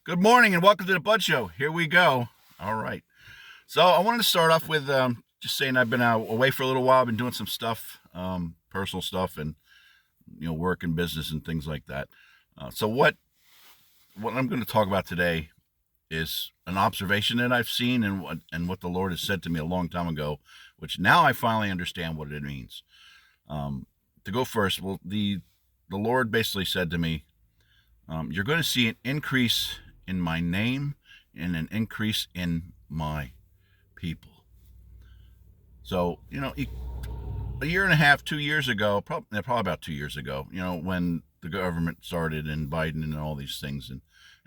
Good morning and welcome to the Bud Show. Here we go. All right. So I wanted to start off with just saying I've been away for a little while. I've been doing some stuff, personal stuff, and work and business and things like that. So what I'm going to talk about today is an observation that I've seen and what the Lord has said to me a long time ago, which now I finally understand what it means. To go first, well, the Lord basically said to me, "You're going to see an increase in my name and an increase in my people." So, a year and a half, 2 years ago, probably about 2 years ago, when the government started and Biden and all these things,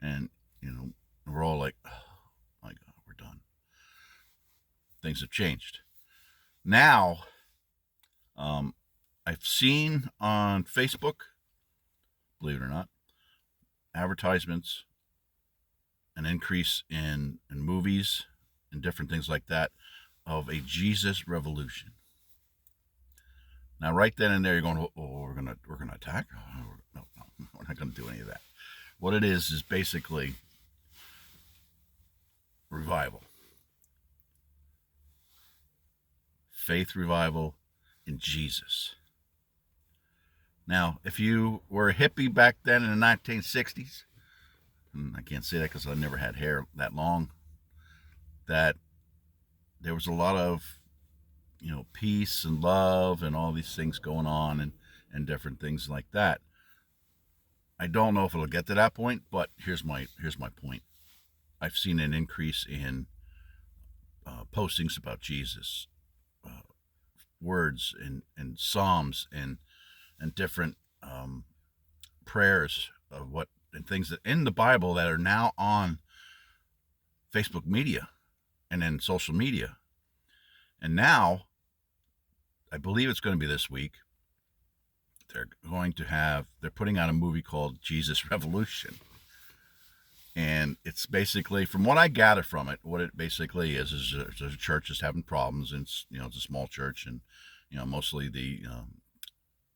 and we're all like, oh my God, we're done. Things have changed. Now, I've seen on Facebook, believe it or not, advertisements, an increase in movies and different things like that of a Jesus revolution. Now, right then and there, you're going, "Oh, we're gonna attack? Oh, no, we're not gonna do any of that." What it is basically revival, faith revival in Jesus. Now, if you were a hippie back then in the 1960s, and I can't say that because I never had hair that long, that there was a lot of peace and love and all these things going on and different things like that. I don't know if it'll get to that point, but here's my point. I've seen an increase in postings about Jesus, words and psalms and different prayers of what and things that in the Bible that are now on Facebook media and then social media. And now, I believe it's going to be this week, they're putting out a movie called Jesus Revolution. And it's basically, from what I gather from it, what it basically is a church is having problems, and it's a small church, and mostly the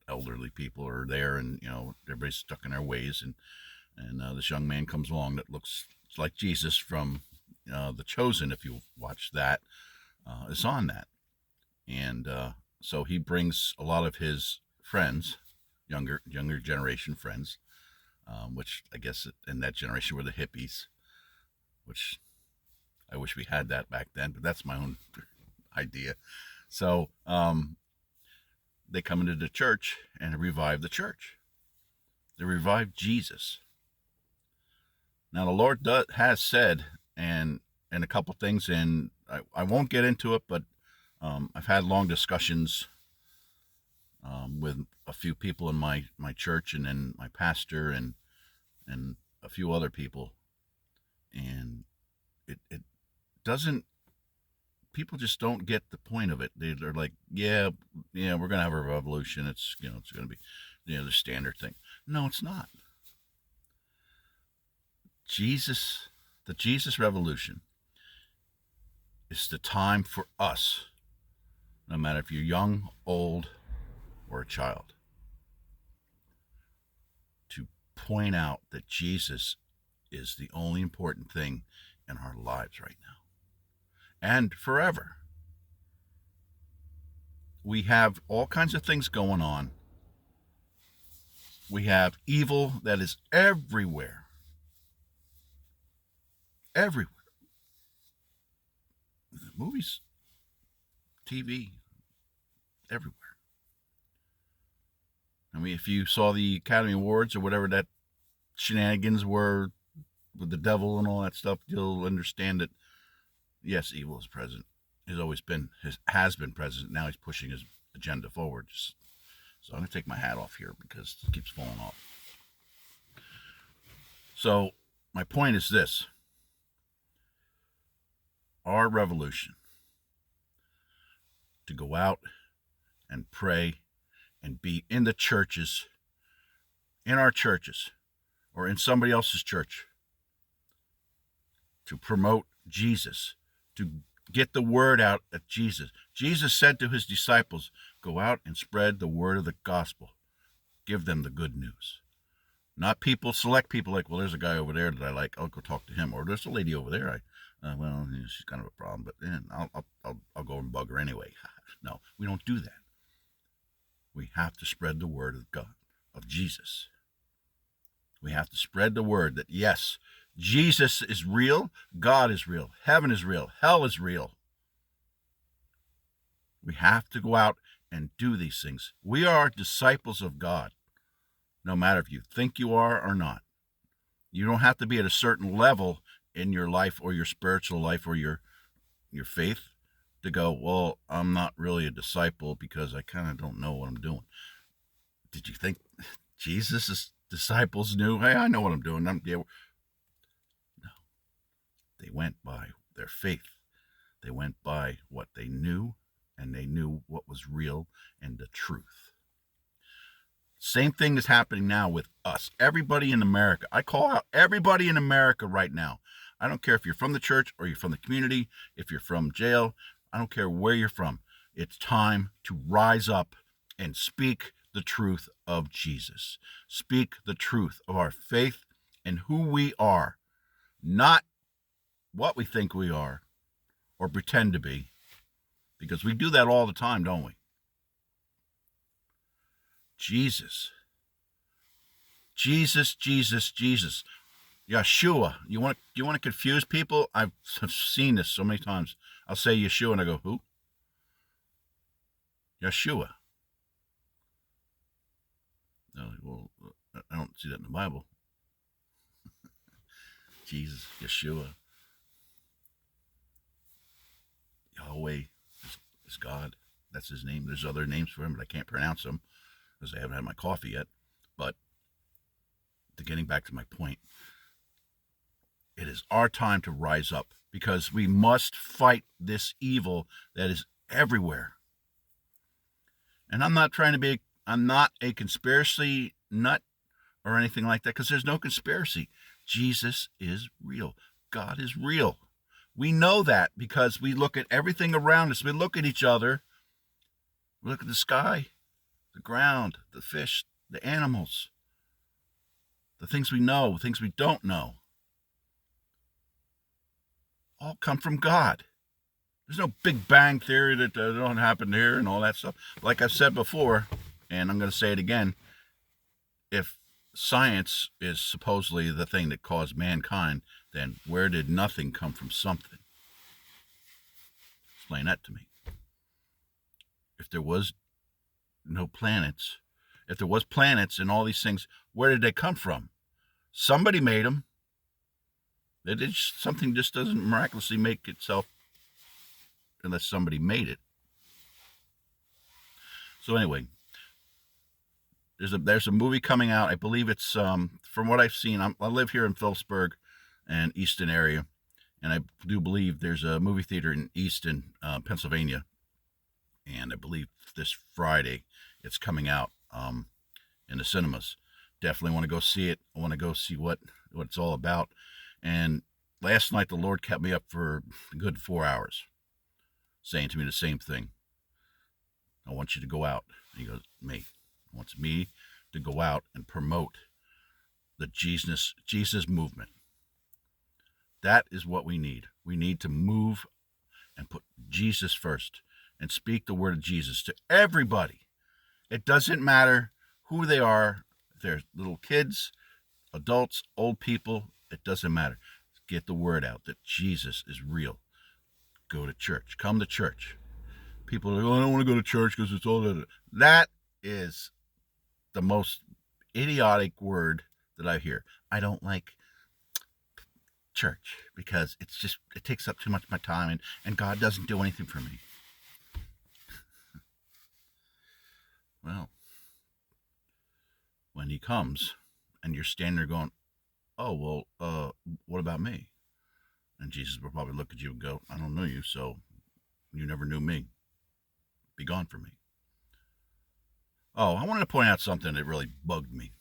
elderly people are there, and everybody's stuck in their ways, and this young man comes along that looks like Jesus from The Chosen. If you watch that, is on that, and so he brings a lot of his friends, younger generation friends, which I guess in that generation were the hippies, which I wish we had that back then, but that's my own idea. So they come into the church and revive the church. They revive Jesus. Now the Lord has said, and a couple things, and I won't get into it, but I've had long discussions with a few people in my church, and then my pastor and a few other people, and it doesn't. People just don't get the point of it. They're like, yeah, we're gonna have a revolution. It's it's gonna be the standard thing. No, it's not. The Jesus revolution is the time for us, no matter if you're young, old, or a child, to point out that Jesus is the only important thing in our lives right now and forever. We have all kinds of things going on. We have evil that is everywhere. Everywhere. Movies, TV, everywhere. I mean, if you saw the Academy Awards or whatever that shenanigans were with the devil and all that stuff, you'll understand that, yes, evil is present. Has been present. Now he's pushing his agenda forward. So I'm going to take my hat off here because it keeps falling off. So my point is this. Our revolution, to go out and pray and be in the churches, in our churches, or in somebody else's church, to promote Jesus, to get the word out of Jesus. Jesus said to his disciples, go out and spread the word of the gospel. Give them the good news. Not people, select people like, well, there's a guy over there that I like. I'll go talk to him. Or there's a lady over there. Well, she's kind of a problem, but I'll go and bug her anyway. No, we don't do that. We have to spread the word of God, of Jesus. We have to spread the word that, yes, Jesus is real. God is real. Heaven is real. Hell is real. We have to go out and do these things. We are disciples of God, no matter if you think you are or not. You don't have to be at a certain level in your life or your spiritual life or your faith to go, well, I'm not really a disciple because I kind of don't know what I'm doing. Did you think Jesus' disciples knew, hey, I know what I'm doing? No, they went by their faith. They went by what they knew, and they knew what was real and the truth. Same thing is happening now with us. Everybody in America. I call out everybody in America right now. I don't care if you're from the church or you're from the community, if you're from jail. I don't care where you're from. It's time to rise up and speak the truth of Jesus. Speak the truth of our faith and who we are, not what we think we are or pretend to be, because we do that all the time, don't we? Jesus. Jesus, Jesus, Jesus. Yeshua. You want to confuse people? I've seen this so many times. I'll say Yeshua and I go, who? Yeshua. No, well, I don't see that in the Bible. Jesus, Yeshua. Yahweh is God. That's his name. There's other names for him, but I can't pronounce them because I haven't had my coffee yet. But getting back to my point, it is our time to rise up because we must fight this evil that is everywhere. And I'm not a conspiracy nut or anything like that, because there's no conspiracy. Jesus is real. God is real. We know that because we look at everything around us. We look at each other. We look at the sky, the ground, the fish, the animals, the things we know, the things we don't know. All come from God. There's no Big Bang theory that don't happen here and all that stuff. Like I've said before, and I'm going to say it again, if science is supposedly the thing that caused mankind, then where did nothing come from something? Explain that to me. If there was no planets, if there was planets and all these things, where did they come from? Somebody made them. Something just doesn't miraculously make itself unless somebody made it. So anyway, there's a movie coming out. I believe it's from what I've seen. I live here in Phillipsburg and Easton area, and I do believe there's a movie theater in Easton, Pennsylvania, and I believe this Friday it's coming out in the cinemas. Definitely want to go see it. I want to go see what it's all about. And last night the Lord kept me up for a good 4 hours, saying to me the same thing. I want you to go out. And he goes, me. He wants me to go out and promote the Jesus movement. That is what we need. We need to move and put Jesus first and speak the word of Jesus to everybody. It doesn't matter who they are. If they're little kids, adults, old people, it doesn't matter. Get the word out that Jesus is real. Go to church. Come to church. People are like, oh, I don't want to go to church because it's all that. That is the most idiotic word that I hear. I don't like church because it takes up too much of my time and God doesn't do anything for me. Well, when he comes and you're standing there going, oh, well, what about me? And Jesus will probably look at you and go, I don't know you, so you never knew me. Be gone from me. Oh, I wanted to point out something that really bugged me.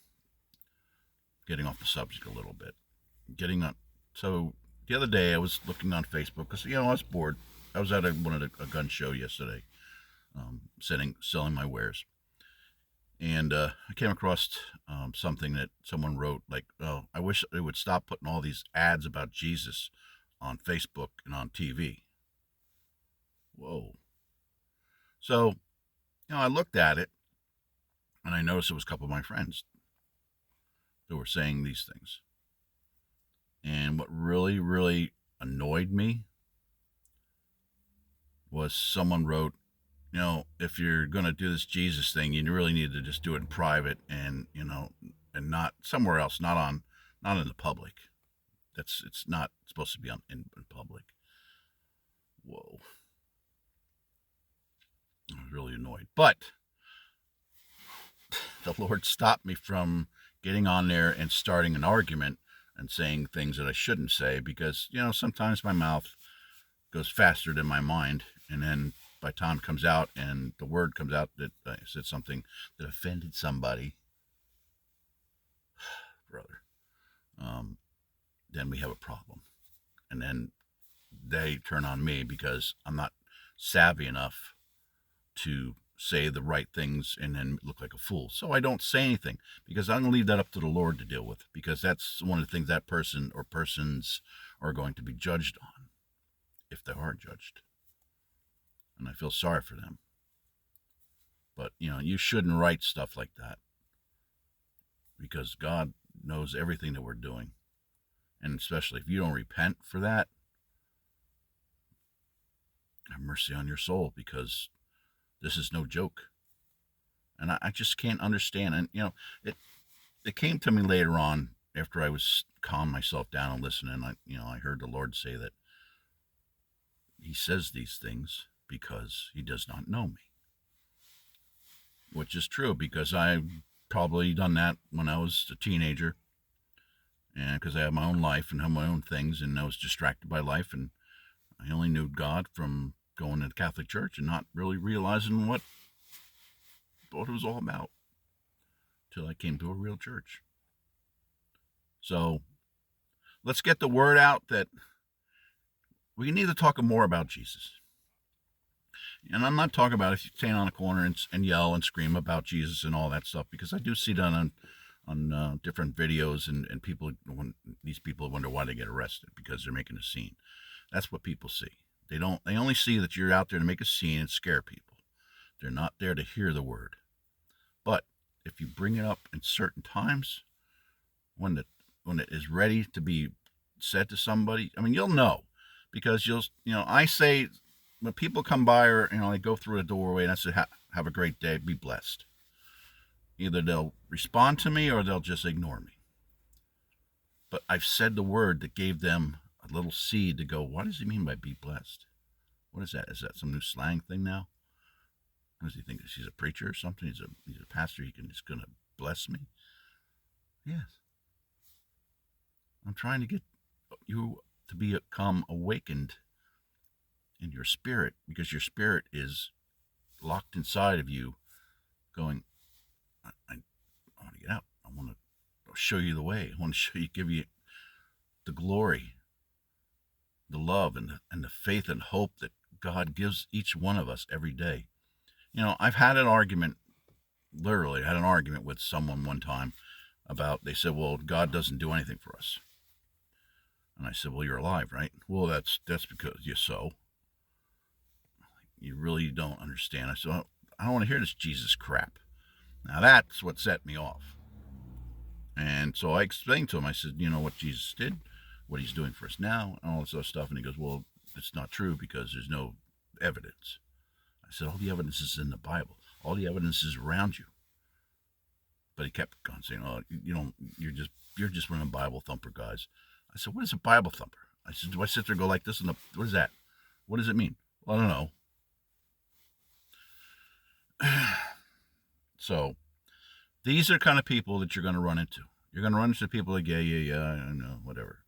Getting off the subject a little bit. So the other day I was looking on Facebook because, I was bored. I was at a gun show yesterday, selling my wares. And I came across something that someone wrote, like, "Oh, I wish they would stop putting all these ads about Jesus on Facebook and on TV." Whoa. So, I looked at it and I noticed it was a couple of my friends that were saying these things. And what really, really annoyed me was someone wrote, if you're going to do this Jesus thing, you really need to just do it in private and, and not somewhere else, not in the public. It's not supposed to be in public. Whoa. I was really annoyed. But the Lord stopped me from getting on there and starting an argument and saying things that I shouldn't say because, sometimes my mouth goes faster than my mind. And then by the time it comes out and the word comes out that I said something that offended somebody, brother, then we have a problem. And then they turn on me because I'm not savvy enough to say the right things and then look like a fool. So I don't say anything because I'm going to leave that up to the Lord to deal with, because that's one of the things that person or persons are going to be judged on, if they are judged. And I feel sorry for them. But, you shouldn't write stuff like that, because God knows everything that we're doing. And especially if you don't repent for that, have mercy on your soul, because this is no joke. And I just can't understand. And, it came to me later on after I was calm myself down and listening. I heard the Lord say that he says these things because he does not know me, which is true, because I've probably done that when I was a teenager, and because I have my own life and have my own things, and I was distracted by life, and I only knew God from going to the Catholic Church and not really realizing what it was all about till I came to a real church. So let's get the word out that we need to talk more about Jesus. And I'm not talking about if you stand on a corner and yell and scream about Jesus and all that stuff, because I do see that on different videos, and these people wonder why they get arrested, because they're making a scene. That's what people see. They only see that you're out there to make a scene and scare people. They're not there to hear the word. But if you bring it up in certain times, when it is ready to be said to somebody, you'll know, because I say, when people come by, or they go through a doorway, and I say, have a great day, be blessed. Either they'll respond to me or they'll just ignore me. But I've said the word that gave them a little seed to go, what does he mean by be blessed? What is that? Is that some new slang thing now? What does he think? He's a preacher or something? He's a pastor. He's going to bless me? Yes. I'm trying to get you to become awakened in your spirit, because your spirit is locked inside of you going, I want to get out. I want to show you the way. I want to give you the glory, the love, and the faith and hope that God gives each one of us every day. I've had an argument, literally had an argument with someone one time about, they said, well, God doesn't do anything for us. And I said, well, you're alive, right? Well, that's because you really don't understand. I said, I don't want to hear this Jesus crap. Now that's what set me off. And so I explained to him, I said, what Jesus did, what he's doing for us now, and all this other stuff. And he goes, well, it's not true, because there's no evidence. I said, all the evidence is in the Bible. All the evidence is around you. But he kept on saying, oh, you're just one of the Bible thumper guys. I said, what is a Bible thumper? I said, do I sit there and go like this? What is that? What does it mean? Well, I don't know. So these are kind of people that you're going to run into. You're going to run into people like, yeah, I know, whatever.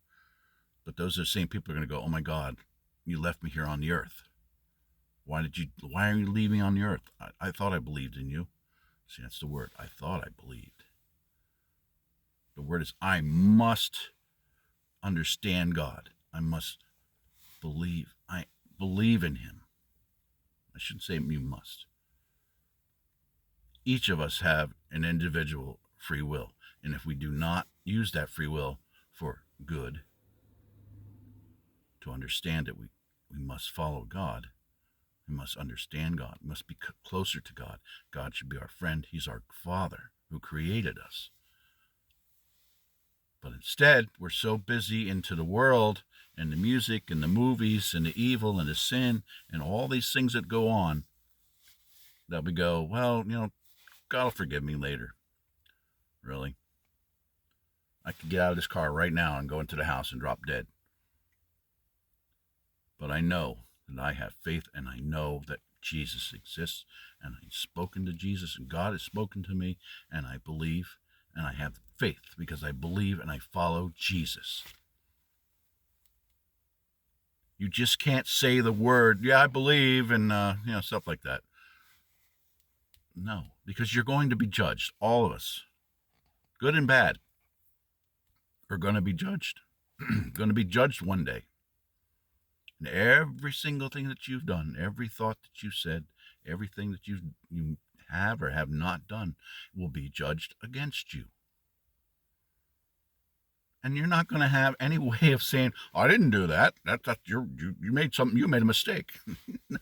But those are the same people are going to go, oh my God, you left me here on the earth. Why are you leaving on the earth? I thought I believed in you. See, that's the word. I thought I believed. The word is, I must understand God. I must believe. I believe in him. I shouldn't say you must. Each of us have an individual free will. And if we do not use that free will for good, to understand it, we must follow God. We must understand God. We must be closer to God. God should be our friend. He's our Father who created us. But instead, we're so busy into the world and the music and the movies and the evil and the sin and all these things that go on that we go, well, God will forgive me later. Really? I could get out of this car right now and go into the house and drop dead. But I know that I have faith, and I know that Jesus exists, and I've spoken to Jesus, and God has spoken to me, and I believe, and I have faith because I believe and I follow Jesus. You just can't say the word, yeah, I believe, and stuff like that. No, because you're going to be judged. All of us, good and bad, are going to be judged. Going to be judged one day. And every single thing that you've done, every thought that you said, everything that you have or have not done will be judged against you. And you're not going to have any way of saying, I didn't do that. You made something, you made a mistake. No,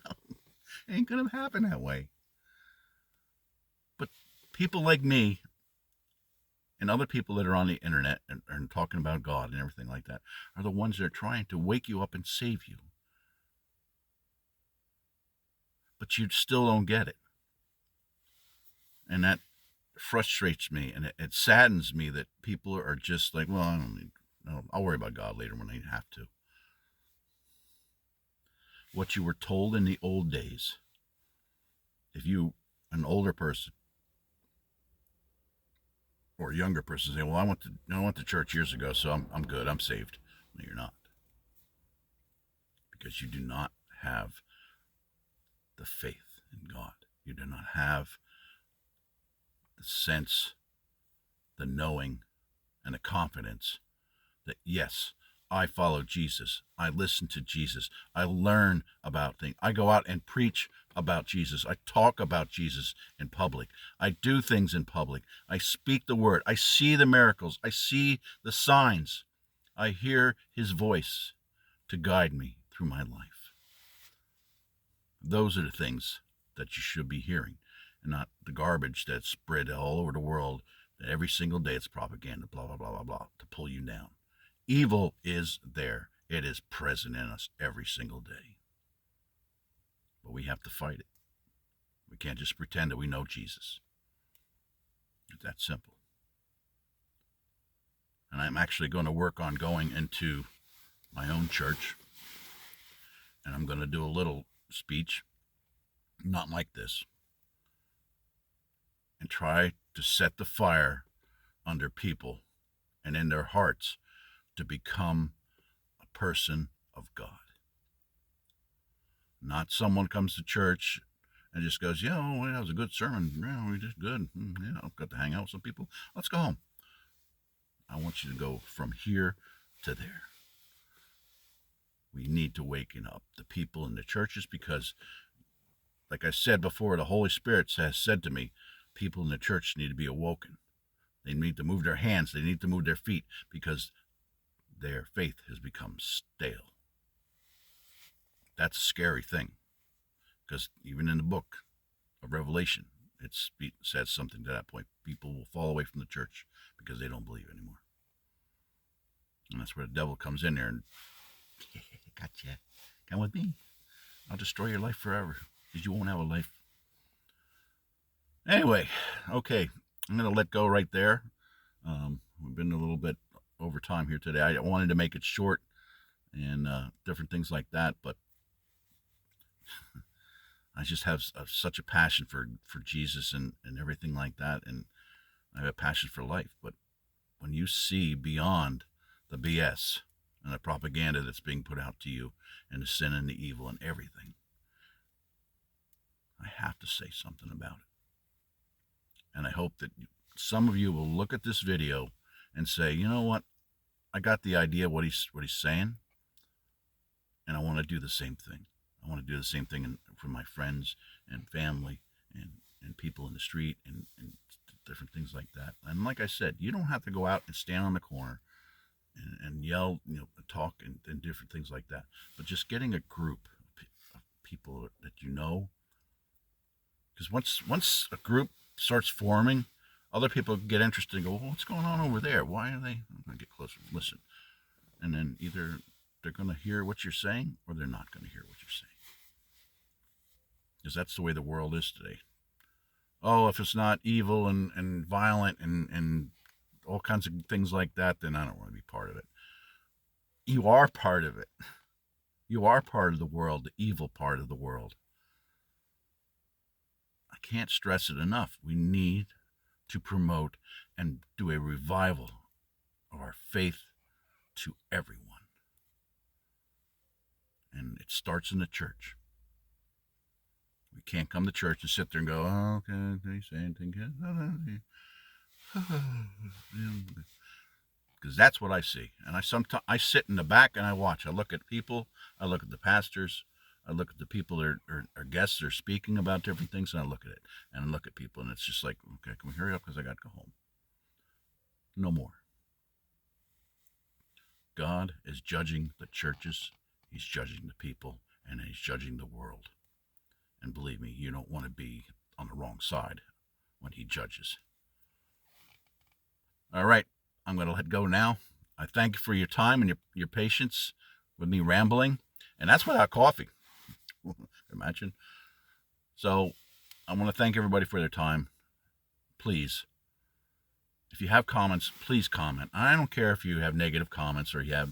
it ain't going to happen that way. But people like me and other people that are on the internet and talking about God and everything like that are the ones that are trying to wake you up and save you. But you still don't get it. And that frustrates me, and it saddens me that people are just like, well, I'll worry about God later when I have to. What you were told in the old days, if you, an older person or a younger person, say, well, I went to church years ago, so I'm good, I'm saved. No, you're not. Because you do not have the faith in God. You do not have the sense, the knowing, and the confidence that, yes, I follow Jesus. I listen to Jesus. I learn about things. I go out and preach about Jesus. I talk about Jesus in public. I do things in public. I speak the word. I see the miracles. I see the signs. I hear his voice to guide me through my life. Those are the things that you should be hearing, and not the garbage that's spread all over the world. That every single day it's propaganda, blah, blah, blah, blah, blah, to pull you down. Evil is there. It is present in us every single day. But we have to fight it. We can't just pretend that we know Jesus. It's that simple. And I'm actually going to work on going into my own church, and I'm going to do a little speech, not like this, and try to set the fire under people and in their hearts to become a person of God. Not someone comes to church and just goes, that was a good sermon. Yeah, we did good. Got to hang out with some people. Let's go home. I want you to go from here to there. We need to waken up the people in the churches because, like I said before, the Holy Spirit has said to me, people in the church need to be awoken. They need to move their hands. They need to move their feet because their faith has become stale. That's a scary thing, because even in the book of Revelation, it says something to that point. People will fall away from the church because they don't believe anymore. And that's where the devil comes in there and, gotcha, come with me. I'll destroy your life forever because you won't have a life. Anyway, okay, I'm going to let go right there. We've been a little bit over time here today. I wanted to make it short and different things like that, but I just have such a passion for Jesus and everything like that, and I have a passion for life. But when you see beyond the BS and the propaganda that's being put out to you and the sin and the evil and everything, I have to say something about it. And I hope that some of you will look at this video and say, you know what, I got the idea what he's saying, and I want to do the same thing. I want to do the same thing for my friends and family and people in the street and different things like that. And like I said, you don't have to go out and stand on the corner and yell, talk and different things like that. But just getting a group of people that you know, because once a group starts forming, other people get interested and go, well, what's going on over there? Why are they? I'm going to get closer and listen. And then either they're going to hear what you're saying or they're not going to hear what you're saying. Because that's the way the world is today. Oh, if it's not evil and violent and all kinds of things like that, then I don't want to be part of it. You are part of it. You are part of the world, the evil part of the world. I can't stress it enough. We need to promote and do a revival of our faith to everyone. And it starts in the church. We can't come to church and sit there and go, oh, okay, they say anything. Because that's what I see. And I sit in the back and I watch. I look at people. I look at the pastors. I look at the people that are guests that are speaking about different things, and I look at it. And I look at people, and it's just like, okay, can we hurry up because I got to go home. No more. God is judging the churches. He's judging the people, and he's judging the world. And believe me, you don't want to be on the wrong side when he judges. All right, I'm going to let go now. I thank you for your time and your patience with me rambling. And that's without coffee. Imagine. So I want to thank everybody for their time. Please, if you have comments, please comment. I don't care if you have negative comments or you have,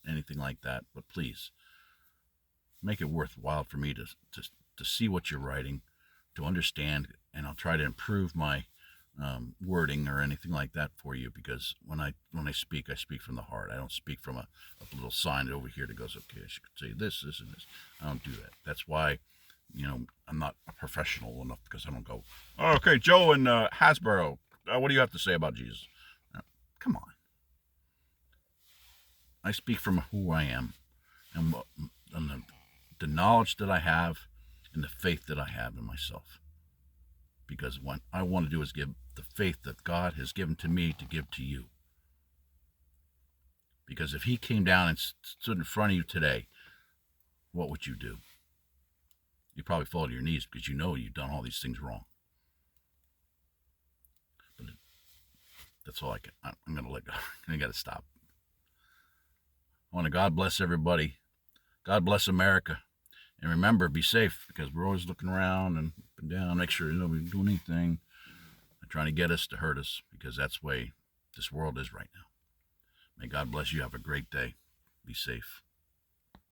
anything like that, but please make it worthwhile for me to see what you're writing, to understand, and I'll try to improve my wording or anything like that for you, because when I speak, I speak from the heart. I don't speak from a little sign over here that goes, okay, I should say this, and this. I don't do that. That's why, I'm not a professional enough, because I don't go, oh, okay, Joe in Hasbro, what do you have to say about Jesus? Come on. I speak from who I am and the knowledge that I have and the faith that I have in myself. Because what I want to do is give the faith that God has given to me to give to you. Because if he came down and stood in front of you today, what would you do? You'd probably fall to your knees because you know you've done all these things wrong. But that's all I'm going to let go. I got to stop. I want to God bless everybody. God bless America. And remember, be safe, because we're always looking around and up and down, make sure nobody's doing anything. They're trying to get us to hurt us, because that's the way this world is right now. May God bless you. Have a great day. Be safe.